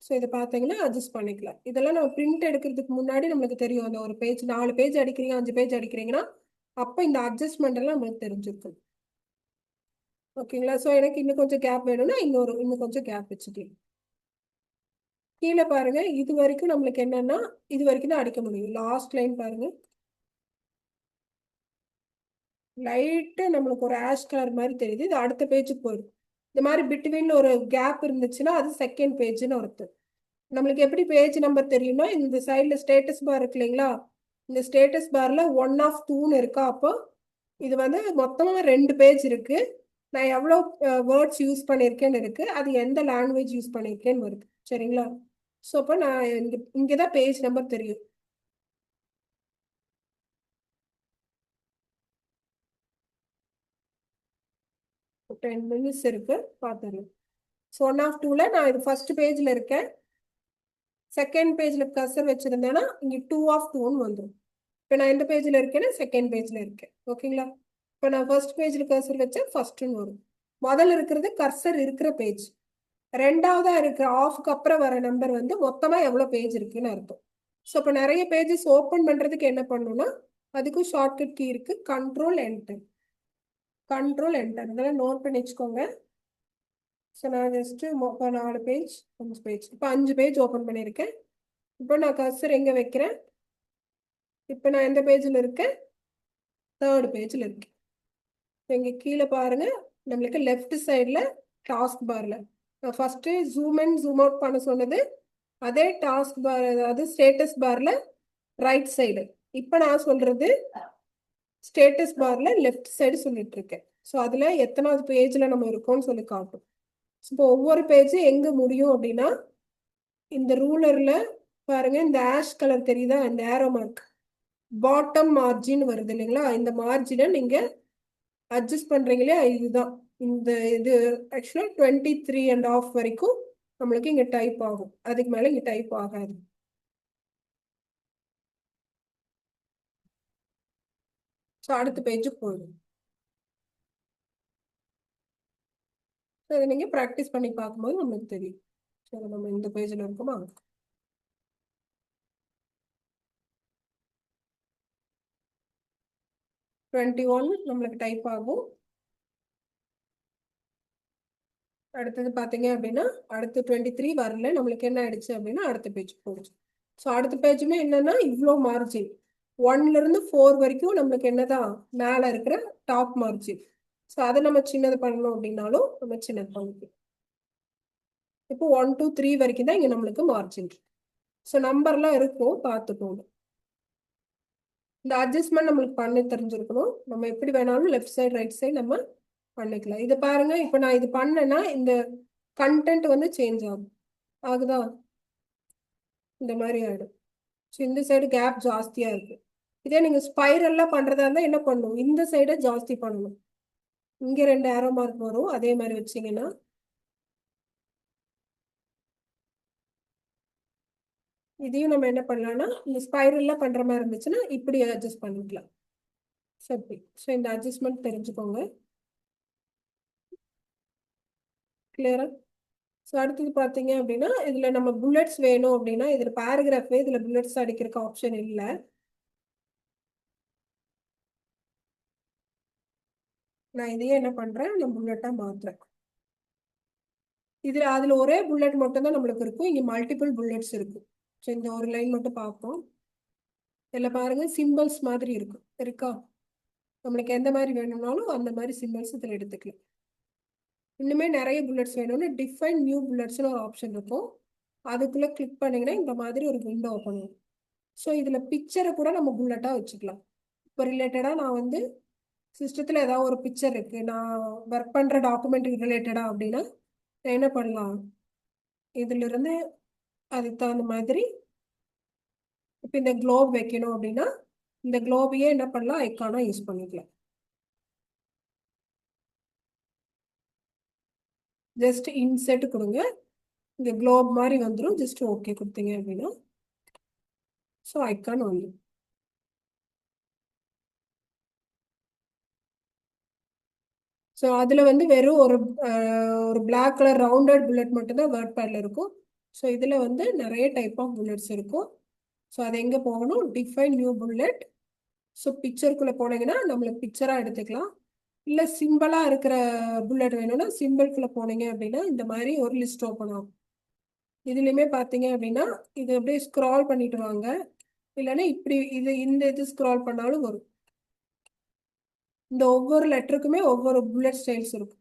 ஸோ இதை பார்த்தீங்கன்னா அட்ஜஸ்ட் பண்ணிக்கலாம். இதெல்லாம் நம்ம பிரிண்ட் எடுக்கிறதுக்கு முன்னாடி நம்மளுக்கு தெரியும். அந்த ஒரு பேஜ் 4 பேஜ் அடிக்கிறீங்க, 5 பேஜ் அடிக்கிறீங்கன்னா அப்போ இந்த அட்ஜஸ்ட்மெண்ட் எல்லாம் நம்மளுக்கு தெரிஞ்சிருக்கும். ஓகேங்களா? ஸோ எனக்கு இன்னும் கொஞ்சம் கேப் வேணும்னா இன்னும் கொஞ்சம் கேப் வச்சுக்கலாம். கீழே பாருங்க, இது வரைக்கும் நம்மளுக்கு என்னன்னா இது வரைக்கும் தான் அடிக்க முடியும். லாஸ்ட் லைன் பாருங்க, லைட்டு நம்மளுக்கு ஒரு ஆஷ் கலர் மாதிரி தெரியுது. இது அடுத்த பேஜுக்கு போயிடும். இந்த மாதிரி பிட்வீன் ஒரு கேப் இருந்துச்சுன்னா அது செகண்ட் பேஜ்னு அர்த்தம். நம்மளுக்கு எப்படி பேஜ் நம்பர் தெரியும்னா இந்த சைடில் ஸ்டேட்டஸ் பார் இருக்கு இல்லைங்களா, இந்த ஸ்டேட்டஸ் பார்ல 1 of 2ன்னு இருக்கா, அப்போ இது வந்து மொத்தமாக 2 பேஜ் இருக்கு. நான் எவ்வளோ வேர்ட்ஸ் யூஸ் பண்ணியிருக்கேன்னு இருக்கு, அது எந்த லாங்குவேஜ் யூஸ் பண்ணியிருக்கேன்னு வருது. சரிங்களா? ஸோ அப்போ நான் இங்கே தான் பேஜ் நம்பர் தெரியும். இப்போ 10 minutes இருக்கு, பார்த்துருங்க. ஸோ 1 of 2ல நான் இது ஃபர்ஸ்ட் பேஜில் இருக்கேன். செகண்ட் பேஜில் கர்சர் வச்சிருந்தேன்னா இங்கே 2 of 2ன்னு வந்துடும். இப்போ நான் எந்த பேஜில் இருக்கேன்னா செகண்ட் பேஜில் இருக்கேன். ஓகேங்களா? இப்போ நான் ஃபர்ஸ்ட் பேஜில் கர்சர் வச்சேன், ஃபர்ஸ்ட்னு வரும். முதல்ல இருக்கிறது கர்சர் இருக்கிற பேஜ். ரெண்டாவதா இருக்கிற ஆஃப்க்கு அப்புறம் வர நம்பர் வந்து மொத்தமா எவ்வளவு பேஜ் இருக்குன்னு அர்த்தம். ஸோ இப்போ நிறைய பேஜஸ் ஓப்பன் பண்றதுக்கு என்ன பண்ணணும்னா அதுக்கும் ஷார்ட்கட் கீ இருக்கு, கண்ட்ரோல் என்டர். கண்ட்ரோல் என்டர் இதெல்லாம் நோட் பண்ணி வச்சுக்கோங்க. ஸோ நான் ஜஸ்ட் இப்போ 4 பேஜ் 5 பேஜ் இப்போ 5 பேஜ் ஓப்பன் பண்ணியிருக்கேன். இப்போ நான் கர்சர் எங்க வைக்கிறேன், இப்போ நான் எந்த பேஜில் இருக்கேன், தேர்ட் பேஜில் இருக்கேன். இங்க கீழே பாருங்க, நம்மளுக்கு லெஃப்ட் சைடில் டாஸ்க் பார்ல first zoom in zoom out பண்ண சொன்னது, அதே டாஸ்க் பார் அதாவது ஸ்டேட்டஸ் பார்ல ரைட் சைடு. இப்போ நான் சொல்றது ஸ்டேட்டஸ் பார்ல லெஃப்ட் சைடு சொல்லிட்டு இருக்கேன். ஸோ அதுல எத்தனாவது பேஜ்ல நம்ம இருக்கோம்னு சொல்லி காட்டும். இப்போ ஒவ்வொரு பேஜ் எங்க முடியும் அப்படின்னா இந்த ரூலர்ல பாருங்க, இந்த ஆஷ் கலர் தெரியுதா, இந்த ஏரோ மார்க் பாட்டம் மார்ஜின் வருது இல்லைங்களா, இந்த மார்ஜினை நீங்க அட்ஜஸ்ட் பண்றீங்களே இதுதான். இந்த இது ஆக்சுவலாக 23.5 வரைக்கும் நம்மளுக்கு இங்கே டைப் ஆகும். அதுக்கு மேலே இங்கே டைப் ஆகாது. ஸோ அடுத்த பேஜுக்கு போயிடும். ஸோ இதை நீங்கள் ப்ராக்டிஸ் பண்ணி பார்க்கும்போது நம்மளுக்கு தெரியும். ஸோ நம்ம இந்த பேஜில் இருக்குமா? 21 நம்மளுக்கு டைப் ஆகும். அடுத்தது பார்த்தீங்க அப்படின்னா அடுத்து 23 வரல, நம்மளுக்கு என்ன ஆயிடுச்சு அப்படின்னா அடுத்த பேஜ் போச்சு. ஸோ அடுத்த பேஜுமே என்னன்னா இவ்வளோ மார்ஜின் 1ல இருந்து 4 வரைக்கும் நம்மளுக்கு என்னதான் மேலே இருக்கிற டாப் மார்ஜின். ஸோ அதை நம்ம சின்னது பண்ணணும் அப்படின்னாலும் நம்ம சின்னது பண்ணிக்கலாம். இப்போ 1 to 3 வரைக்கும் தான் இங்கே நம்மளுக்கு மார்ஜின். ஸோ நம்பர்லாம் இருக்கும், பார்த்துக்கோங்க. இந்த அட்ஜஸ்ட்மெண்ட் நம்மளுக்கு பண்ண தெரிஞ்சிருக்கணும். நம்ம எப்படி வேணாலும் லெஃப்ட் சைடு ரைட் சைடு நம்ம பண்ணிக்கலாம். இது பாருங்க, இப்போ நான் இது பண்ணேன்னா இந்த கண்டென்ட் வந்து சேஞ்ச் ஆகும். ஆகுதா? இந்த மாதிரி ஆயிடும். ஸோ இந்த சைடு கேப் ஜாஸ்தியா இருக்கு. இதே நீங்க ஸ்பைரல்லாம் பண்றதா இருந்தா என்ன பண்ணணும்? இந்த சைடை ஜாஸ்தி பண்ணணும். இங்க 2 ஏரோ மார்க் வரும், அதே மாதிரி வச்சீங்கன்னா இதையும் நம்ம என்ன பண்ணலாம்னா இந்த ஸ்பைரல்லாம் பண்ற மாதிரி இருந்துச்சுன்னா இப்படி அட்ஜஸ்ட் பண்ணிக்கலாம். சரி, ஸோ இந்த அட்ஜஸ்ட்மெண்ட் தெரிஞ்சுக்கோங்க. கிளியரா? ஸோ அடுத்தது பார்த்தீங்க அப்படின்னா இதில் நம்ம புல்லட்ஸ் வேணும் அப்படின்னா இதில் பேராகிராஃபே இதில் புல்லட்ஸ் அடிக்கிறதுக்கு ஆப்ஷன் இல்லை. நான் இதையே என்ன பண்ணுறேன், நான் புல்லட்டாக மாற்றுறேன். அதில் ஒரே புல்லட் மட்டும் தான் நம்மளுக்கு இருக்கும், இங்கே மல்டிபிள் புல்லட்ஸ் இருக்கும். ஸோ இந்த ஒரு லைன் மட்டும் பார்ப்போம். இதில் பாருங்க சிம்பிள்ஸ் மாதிரி இருக்கும் இருக்கா? நம்மளுக்கு எந்த மாதிரி வேணும்னாலும் அந்த மாதிரி சிம்பிள்ஸ் இதில் எடுத்துக்கலாம். இன்னுமே நிறைய புல்லட்ஸ் வேணும்னு டிஃபைன் நியூ புல்லட்ஸ்னு ஒரு ஆப்ஷன் இருக்கும். அதுக்குள்ளே கிளிக் பண்ணிங்கன்னா இந்த மாதிரி ஒரு விண்டோ ஓப்பன் ஆகும். ஸோ இதில் பிக்சரை கூட நம்ம புல்லட்டாக வச்சுக்கலாம். இப்போ ரிலேட்டடாக நான் வந்து சிஸ்டத்தில் ஏதாவது ஒரு பிக்சர் இருக்கு, நான் ஒர்க் பண்ணுற டாக்குமெண்ட் ரிலேட்டடாக அப்படின்னா நான் என்ன பண்ணலாம், இதுல இருந்து அதுக்கு தகுந்த மாதிரி இப்போ இந்த குளோப் வைக்கணும் அப்படின்னா இந்த குளோபையே என்ன பண்ணலாம், ஐக்கானா யூஸ் பண்ணிக்கலாம். ஜஸ்ட் இன்செர்ட் கொடுங்க, இந்த குளோப் மாதிரி வந்துடும். ஜஸ்ட் ஓகே கொடுத்தீங்க அப்படின்னா ஸோ ஐக்கான் வந்துடும். ஸோ அதில் வந்து வெறும் ஒரு பிளாக் கலர் ரவுண்டட் புல்லட் மட்டும்தான் வேர்ட் பேட்ல இருக்கும். ஸோ இதில் வந்து நிறைய டைப் ஆஃப் புல்லட்ஸ் இருக்கும். ஸோ அது எங்கே போகணும், டிஃபைன் நியூ புல்லட். ஸோ பிக்சருக்குள்ளே போனீங்கன்னா நம்மளுக்கு பிக்சராக எடுத்துக்கலாம். இல்லை சிம்பிளாக இருக்கிற புல்லட் வேணும்னா சிம்பிள்குள்ளே போனீங்க அப்படின்னா இந்த மாதிரி ஒரு லிஸ்ட் ஓப்பன் ஆகும். இதுலேயுமே பார்த்தீங்க அப்படின்னா இது அப்படியே ஸ்க்ரால் பண்ணிட்டு வாங்க, இல்லைன்னா இப்படி இந்த இது ஸ்க்ரால் பண்ணாலும் வரும். இந்த ஒவ்வொரு லெட்டருக்குமே ஒவ்வொரு புல்லட் ஸ்டைல்ஸ் இருக்கும்.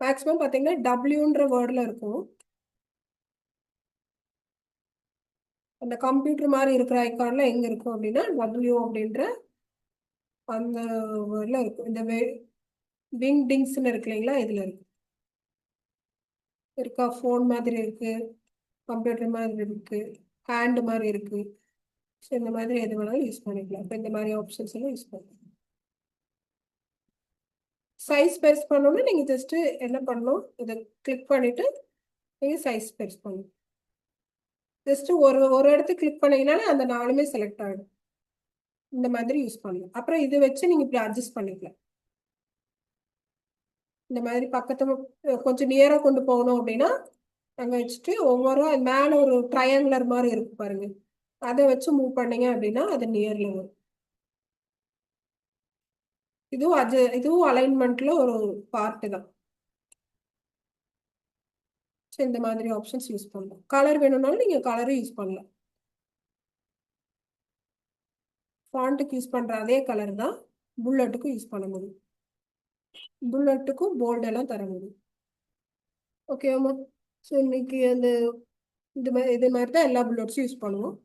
மேக்ஸிமம் பார்த்தீங்கன்னா டபிள்யூன்ற வேர்டில் இருக்கும். அந்த கம்ப்யூட்டர் மாதிரி இருக்கிற ஐக்கான்ல எங்கே இருக்கும் அப்படின்னா டபிள்யூ அப்படின்ற அந்த வேர்டில் இருக்கும். இந்த விங் டிங்ஸ்ன்னு இருக்கு இல்லைங்களா, இதில் இருக்கு. இருக்கா? ஃபோன் மாதிரி இருக்கு, கம்ப்யூட்டர் மாதிரி இருக்கு, ஹேண்ட் மாதிரி இருக்கு. ஸோ இந்த மாதிரி எது வேணாலும் யூஸ் பண்ணிக்கலாம். இப்போ இந்த மாதிரி ஆப்ஷன்ஸ் எல்லாம் யூஸ் பண்ணலாம். சைஸ் பெருசு பண்ணணும்னா நீங்கள் ஜஸ்ட்டு என்ன பண்ணணும், இதை கிளிக் பண்ணிவிட்டு நீங்கள் சைஸ் பெருசு பண்ணணும். ஜஸ்ட்டு ஒரு ஒரு இடத்து கிளிக் பண்ணீங்கனாலே அந்த 4மே செலக்ட் ஆகிடும். இந்த மாதிரி யூஸ் பண்ணலாம். அப்புறம் இதை வச்சு நீங்கள் இப்படி அட்ஜஸ்ட் பண்ணிக்கலாம். இந்த மாதிரி பக்கத்து கொஞ்சம் நியராக கொண்டு போகணும் அப்படின்னா அங்கே வச்சுட்டு ஒவ்வொரு மேலே ஒரு ட்ரையாங்குலர் மாதிரி இருக்கு பாருங்க, அதை வச்சு மூவ் பண்ணீங்க அப்படின்னா அது நியர்ல வரும். இதுவும் அலைன்மெண்ட்ல ஒரு பார்ட் தான். ஸோ இந்த மாதிரி ஆப்ஷன்ஸ் யூஸ் பண்ணலாம். கலர் வேணும்னாலும் நீங்கள் கலரும் யூஸ் பண்ணலாம். ஃபாண்ட்டுக்கு யூஸ் பண்ணுற அதே கலர் தான் புல்லட்டுக்கும் யூஸ் பண்ண முடியும். புல்லட்டுக்கும் போல்டெல்லாம் தர முடியும். ஓகேவா? ஸோ இன்னைக்கு அந்த இது மாதிரி தான் எல்லா புல்லட்ஸும் யூஸ் பண்ணுவோம்.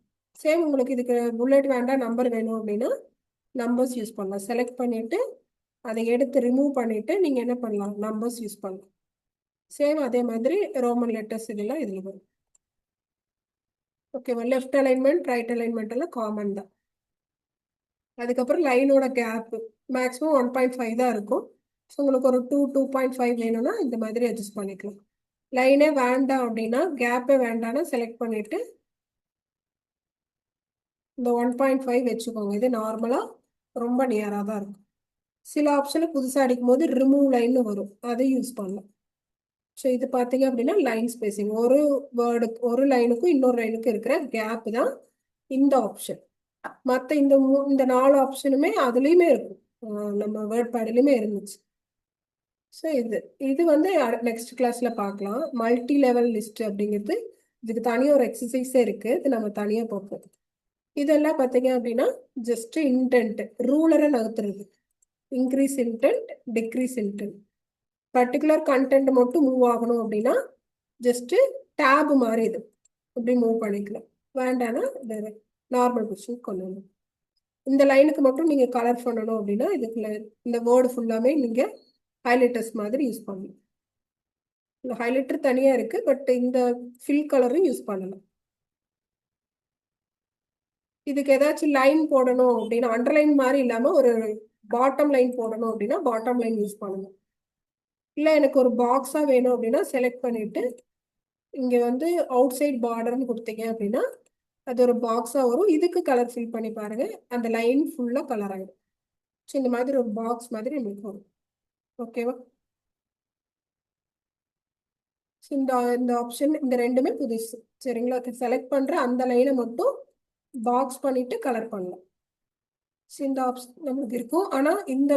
சேம் உங்களுக்கு இதுக்கு புல்லட் வேண்டாம் நம்பர் வேணும் அப்படின்னா நம்பர்ஸ் யூஸ் பண்ணலாம். செலக்ட் பண்ணிவிட்டு அதை எடுத்து ரிமூவ் பண்ணிவிட்டு நீங்கள் என்ன பண்ணலாம், நம்பர்ஸ் யூஸ் பண்ணலாம். சேம் அதே மாதிரி ரோமன் லெட்டர்ஸ் இதெல்லாம் இதில் வரும். ஓகேவா? லெஃப்ட் அலைன்மெண்ட் ரைட் அலைன்மெண்ட் எல்லாம் காமன் தான். அதுக்கப்புறம் லைனோட கேப் மேக்ஸிமம் 1.5 தான் இருக்கும். ஸோ உங்களுக்கு ஒரு 2.5 வேணும்னா இந்த மாதிரி அட்ஜஸ்ட் பண்ணிக்கலாம். லைனே வேண்டாம் அப்படின்னா கேப்பே வேண்டாம்னா செலக்ட் பண்ணிட்டு இந்த 1.5 வச்சுக்கோங்க. இது நார்மலாக ரொம்ப நியராக தான் இருக்கும். சில ஆப்ஷனை புதுசாக அடிக்கும் போது ரிமூவ் லைன்னு வரும், அதை யூஸ் பண்ணலாம். ஸோ இது பார்த்தீங்க அப்படின்னா லைன் ஸ்பேசிங், ஒரு வேர்டுக்கு ஒரு லைனுக்கும் இன்னொரு லைனுக்கும் இருக்கிற கேப் தான் இந்த ஆப்ஷன். மற்ற இந்த 4 ஆப்ஷனுமே அதுலேயுமே இருக்கும், நம்ம வேர்ட் பேட்லேயுமே இருந்துச்சு. ஸோ இது வந்து நெக்ஸ்ட் கிளாஸில் பார்க்கலாம். மல்டி லெவல் லிஸ்ட் அப்படிங்கிறது இதுக்கு தனியாக ஒரு எக்ஸசைஸே இருக்குது, இது நம்ம தனியாக பார்ப்போம். இதெல்லாம் பார்த்தீங்க அப்படின்னா ஜஸ்ட் இன்டென்ட் ரூலரை நகர்த்துறது. Increase indent, decrease indent. Particular content மட்டும் மூவ் ஆகணும் அப்படின்னா ஜஸ்ட் டேப் மாதிரி இது இப்படி மூவ் பண்ணிக்கலாம். வேண்டானா நார்மல் பொசிஷன் கொண்டு வரணும். இந்த லைனுக்கு மட்டும் நீங்க கலர் பண்ணணும் அப்படின்னா இதுக்குள்ள இந்த வேர்டு ஃபுல்லாமே நீங்க ஹைலைட்டர்ஸ் மாதிரி யூஸ் பண்ணணும். இந்த ஹைலைட்டர் தனியா இருக்கு, பட் இந்த ஃபில் கலரும் யூஸ் பண்ணலாம். இதுக்கு ஏதாச்சும் லைன் போடணும் அப்படின்னா அண்டர்லைன் மாதிரி இல்லாம ஒரு பாட்டம் லைன் போடணும் அப்படின்னா பாட்டம் லைன் யூஸ் பண்ணணும். இல்லை எனக்கு ஒரு பாக்ஸா வேணும் அப்படின்னா செலக்ட் பண்ணிட்டு இங்க வந்து அவுட் சைட் பார்டர்னு கொடுத்தீங்க அப்படின்னா அது ஒரு பாக்ஸா வரும். இதுக்கு கலர் ஃபில் பண்ணி பாருங்க, அந்த லைன் ஃபுல்லா கலர் ஆகிடும். ஸோ இந்த மாதிரி ஒரு பாக்ஸ் மாதிரி நம்மளுக்கு வரும். ஓகேவா? இந்த இந்த ஆப்ஷன் இந்த ரெண்டுமே புதுசு. சரிங்களா? செலக்ட் பண்ற அந்த லைனை மட்டும் பாக்ஸ் பண்ணிட்டு கலர் பண்ணலாம். ஸோ இந்த ஆப்ஷன் நம்மளுக்கு இருக்கும். ஆனா இந்த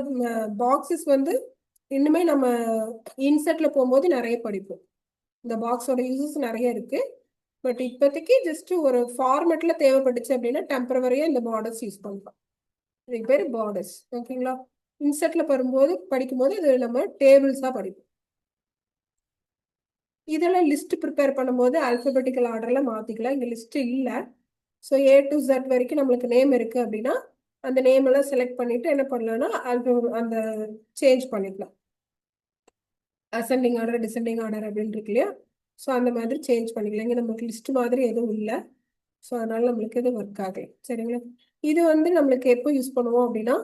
பாக்ஸஸ் வந்து இன்னுமே நம்ம இன்செர்ட்ல போகும்போது நிறைய படிப்போம். இந்த பாக்ஸோட யூசஸ் நிறைய இருக்கு. பட் இப்போதைக்கு ஜஸ்ட் ஒரு ஃபார்மேட்ல தேவைப்பட்டுச்சு அப்படின்னா டெம்பரவரியா இந்த பார்டர்ஸ் யூஸ் பண்ணலாம். இதுக்கு பேர் பார்டர்ஸ். ஓகேங்களா? இன்செர்ட்ல படிக்கும்போது இது நம்ம டேபிள்ஸா படிப்போம். இதெல்லாம் லிஸ்ட் ப்ரிப்பேர் பண்ணும்போது ஆல்பபெட்டிக்கல் ஆர்டர்ல மாத்திக்கலாம். இங்க லிஸ்ட் இல்லை. ஸோ A to Z வரைக்கும் நம்மளுக்கு நேம் இருக்கு அப்படின்னா அந்த நேம் எல்லாம் செலக்ட் பண்ணிட்டு என்ன பண்ணலாம்னா அந்த சேஞ்ச் பண்ணிக்கலாம். அசெண்டிங் ஆர்டர், டிசெண்டிங் ஆர்டர் அப்படின்னு இருக்கு இல்லையா? ஸோ அந்த மாதிரி சேஞ்ச் பண்ணிக்கலாம். இங்கே நமக்கு லிஸ்ட் மாதிரி எதுவும் இல்லை. ஸோ அதனால நம்மளுக்கு இது ஒர்க் ஆகலை. சரிங்களா? இது வந்து நம்மளுக்கு எப்போ யூஸ் பண்ணுவோம் அப்படின்னா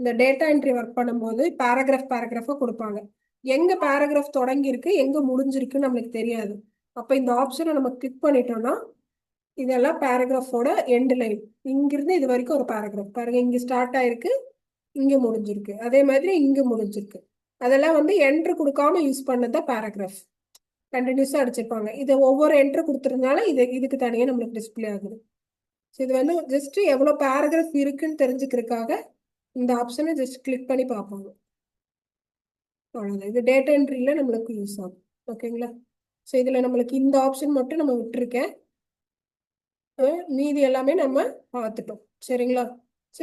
இந்த டேட்டா என்ட்ரி ஒர்க் பண்ணும்போது பேராகிராஃபாக கொடுப்பாங்க. எங்க பேராகிராஃப் தொடங்கி இருக்கு எங்க முடிஞ்சிருக்குன்னு நம்மளுக்கு தெரியாது. அப்போ இந்த ஆப்ஷனை நம்ம கிளிக் பண்ணிட்டோம்னா இதெல்லாம் பேராகிராஃபோட எண்ட் லைன். இங்கிருந்து இது வரைக்கும் ஒரு பேராகிராஃப் பாருங்க, இங்க ஸ்டார்ட் ஆயிருக்கு, இங்க முடிஞ்சிருக்கு, அதே மாதிரி இங்க முடிஞ்சிருக்கு. அதெல்லாம் வந்து என்ட்ரு கொடுக்காம யூஸ் பண்ணதான் பேராகிராஃப். கண்டினியூஸா அடிச்சிருப்பாங்க. இதை ஒவ்வொரு என்ட்ரு கொடுத்துருந்தாலும் இதுக்கு தனியாக நம்மளுக்கு டிஸ்பிளே ஆகுது. ஸோ இது வந்து ஜஸ்ட் எவ்வளோ பேராகிராஃப் இருக்குன்னு தெரிஞ்சுக்கிறதுக்காக இந்த ஆப்ஷனை ஜஸ்ட் கிளிக் பண்ணி பார்ப்பாங்க. அவ்வளோதான். இது டேட்டா என்ட்ரியில நம்மளுக்கு யூஸ் ஆகும். ஓகேங்களா? ஸோ இதில் நம்மளுக்கு இந்த ஆப்ஷன் மட்டும் நம்ம விட்டுருக்கேன், மீதி எல்லாமே நம்ம பார்த்துட்டோம். சரிங்களா? ஸோ